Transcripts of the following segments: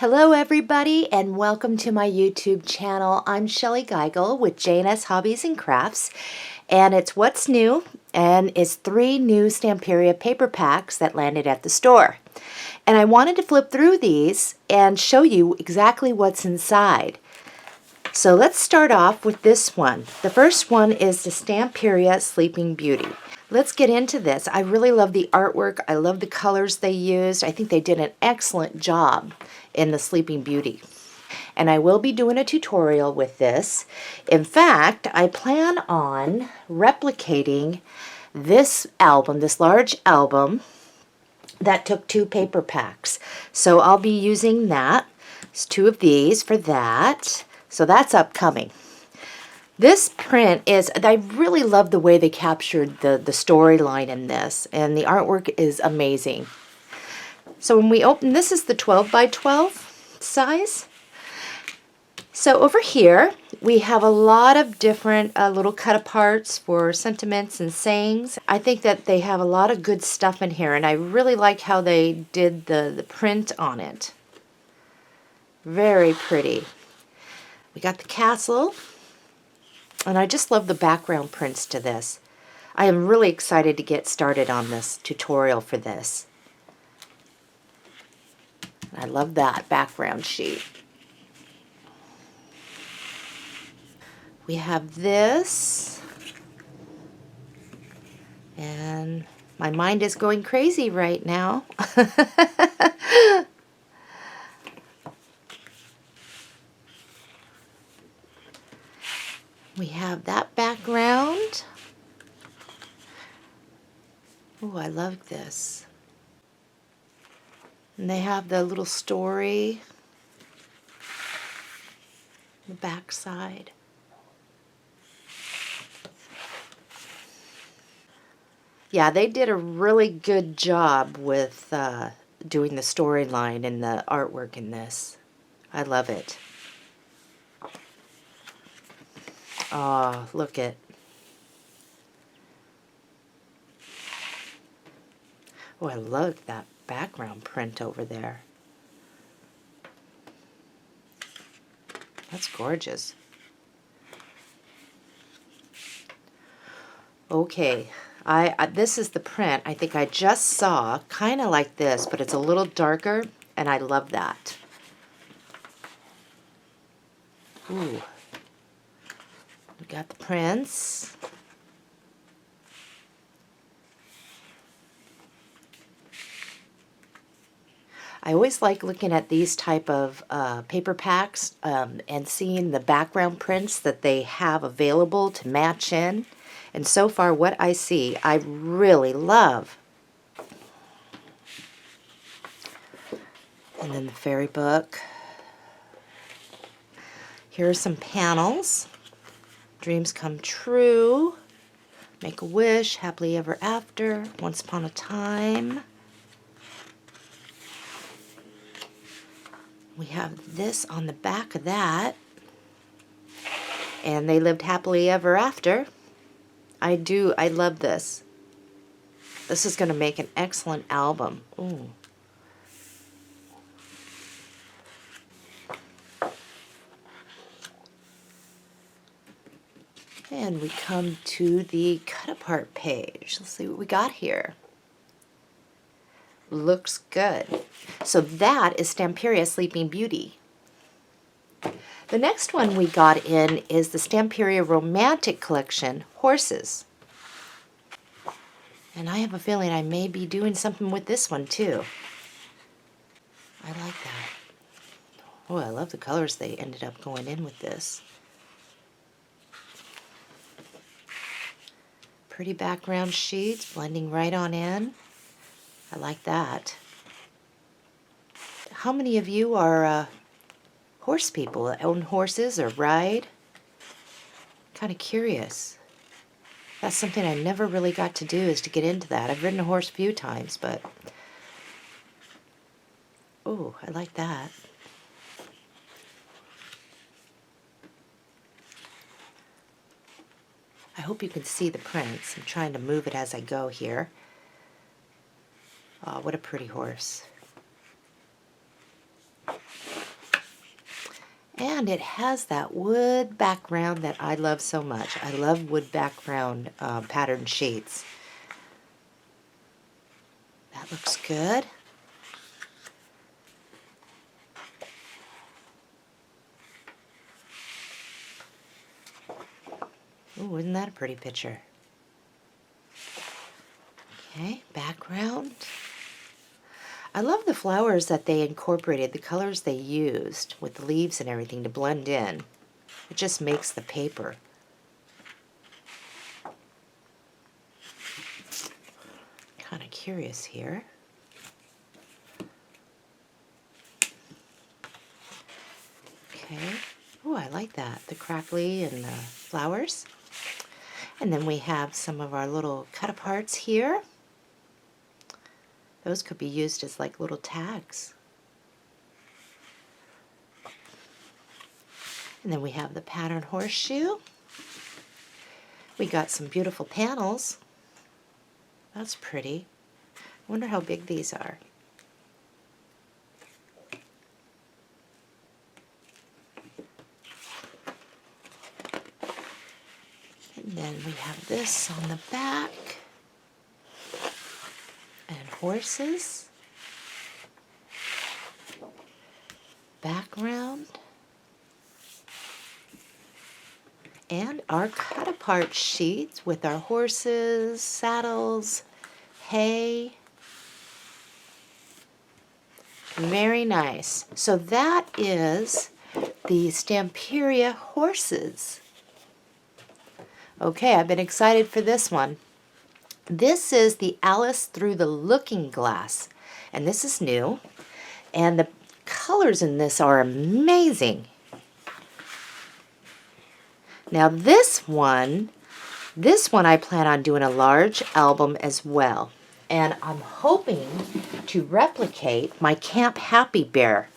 Hello everybody and welcome to my YouTube channel. I'm Shellie Geigle with J&S Hobbies and Crafts, and it's what's new, and it's 3 new Stamperia paper packs that landed at the store. And I wanted to flip through these and show you exactly what's inside. So let's start off with this one. The first one is the Stamperia Sleeping Beauty. Let's get into this. I really love the artwork. I love the colors they used. I think they did an excellent job in the Sleeping Beauty. And I will be doing a tutorial with this. In fact, I plan on replicating this album, this large album that took 2 paper packs. So I'll be using that. It's 2 of these for that. So that's upcoming. This print is, I really love the way they captured the storyline in this, and the artwork is amazing. So when we open, this is the 12 by 12 size. So over here, we have a lot of different little cut aparts for sentiments and sayings. I think that they have a lot of good stuff in here, and I really like how they did the print on it. Very pretty. We got the castle. And I just love the background prints to this. I am really excited to get started on this tutorial for this. I love that background sheet. We have this. And my mind is going crazy right now. We have that background. Oh, I love this. And they have the little story on the back side. Yeah, they did a really good job with doing the storyline and the artwork in this. I love it. Oh, look at. Oh, I love that background print over there. That's gorgeous. Okay, this is the print I think I just saw, kind of like this, but it's a little darker, and I love that. Ooh. We got the prints. I always like looking at these type of paper packs and seeing the background prints that they have available to match in. And so far what I see, I really love. And then the fairy book. Here are some panels. Dreams come true, make a wish, happily ever after, once upon a time. We have this on the back of that, and they lived happily ever after. I love this. This is going to make an excellent album. Ooh. And we come to the cut apart page. Let's see what we got here. Looks good. So that is Stamperia Sleeping Beauty. The next one we got in is the Stamperia Romantic Collection, Horses. And I have a feeling I may be doing something with this one too. I like that. Oh, I love the colors they ended up going in with this. Pretty background sheets, blending right on in. I like that. How many of you are horse people that own horses or ride? Kind of curious. That's something I never really got to do, is to get into that. I've ridden a horse a few times, but oh, I like that. I hope you can see the prints. I'm trying to move it as I go here. Oh, what a pretty horse. And it has that wood background that I love so much. I love wood background pattern sheets. That looks good. Ooh, isn't that a pretty picture? Okay, background. I love the flowers that they incorporated, the colors they used with the leaves and everything to blend in. It just makes the paper. Kind of curious here. Okay. Oh, I like that. The crackly and the flowers. And then we have some of our little cut-aparts here. Those could be used as like little tags. And then we have the pattern horseshoe. We got some beautiful panels. That's pretty. I wonder how big these are. And then we have this on the back. And horses. Background. And our cut-apart sheets with our horses, saddles, hay. Very nice. So that is the Stamperia horses. Okay, I've been excited for this one. This is the Alice Through the Looking Glass, and this is new. And the colors in this are amazing. Now this one I plan on doing a large album as well. And I'm hoping to replicate my Camp Happy Bear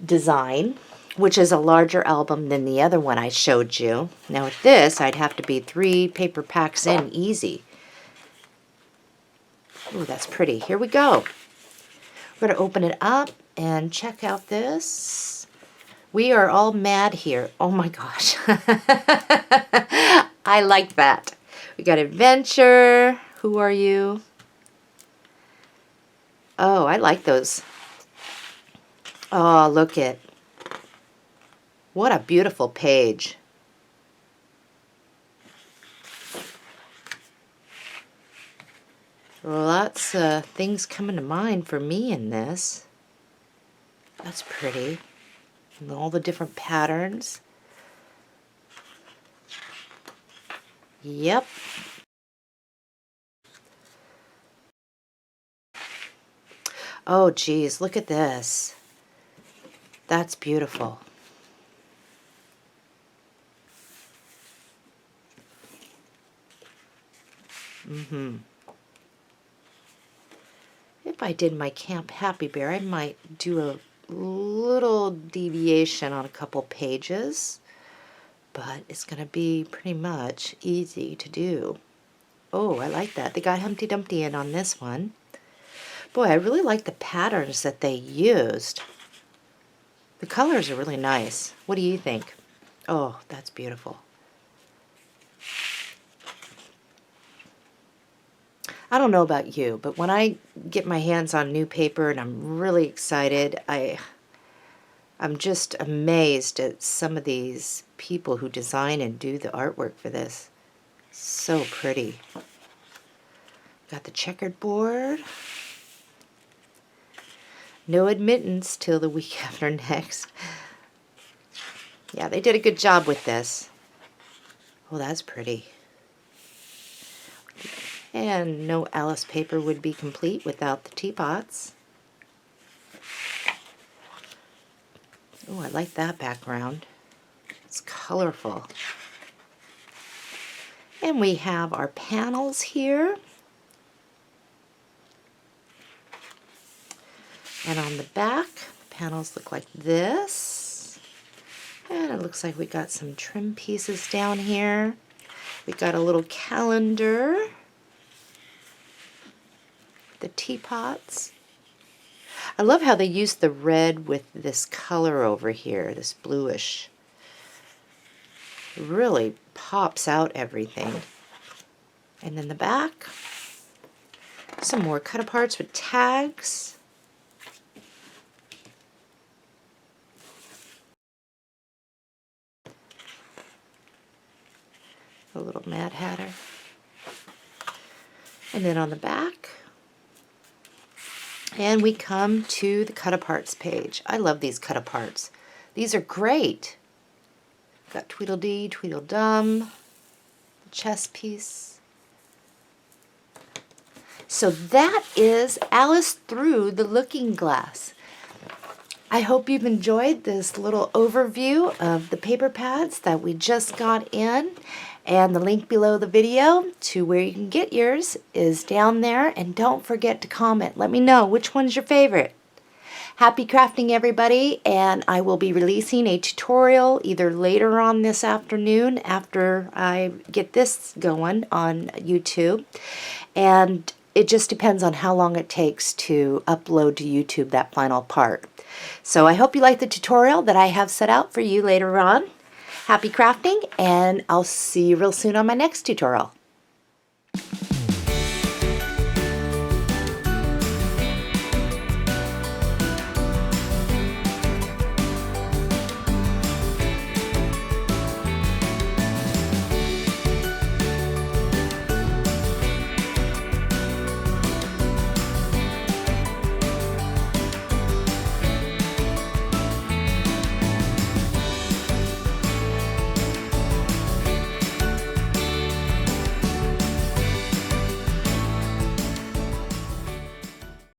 design, which is a larger album than the other one I showed you. Now with this, I'd have to be 3 paper packs in easy. Ooh, that's pretty. Here we go. We're going to open it up and check out this. We are all mad here. Oh my gosh. I like that. We got adventure. Who are you? Oh, I like those. Oh, look at. What a beautiful page. Lots of things coming to mind for me in this. That's pretty. And all the different patterns. Yep. Oh, geez, look at this. That's beautiful. If I did my Camp Happy Bear, I might do a little deviation on a couple pages, but it's going to be pretty much easy to do. Oh, I like that. They got Humpty Dumpty in on this one. Boy, I really like the patterns that they used. The colors are really nice. What do you think? Oh, that's beautiful. I don't know about you, but when I get my hands on new paper and I'm really excited, I'm just amazed at some of these people who design and do the artwork for this. So pretty. Got the checkered board. No admittance till the week after next. Yeah, they did a good job with this. Oh, that's pretty. And no Alice paper would be complete without the teapots. Oh, I like that background. It's colorful. And we have our panels here. And on the back, the panels look like this. And it looks like we got some trim pieces down here. We got a little calendar. The teapots. I love how they use the red with this color over here, this bluish. It really pops out everything. And then the back, some more cut-aparts with tags. A little Mad Hatter. And then on the back, and we come to the cut-aparts page. I love these cut-aparts. These are great. Got Tweedledee, Tweedledum, the chess piece. So that is Alice Through the Looking Glass. I hope you've enjoyed this little overview of the paper pads that we just got in. And the link below the video to where you can get yours is down there. And don't forget to comment. Let me know which one's your favorite. Happy crafting, everybody, and I will be releasing a tutorial either later on this afternoon after I get this going on YouTube. And it just depends on how long it takes to upload to YouTube that final part. So I hope you like the tutorial that I have set out for you later on. Happy crafting, and I'll see you real soon on my next tutorial.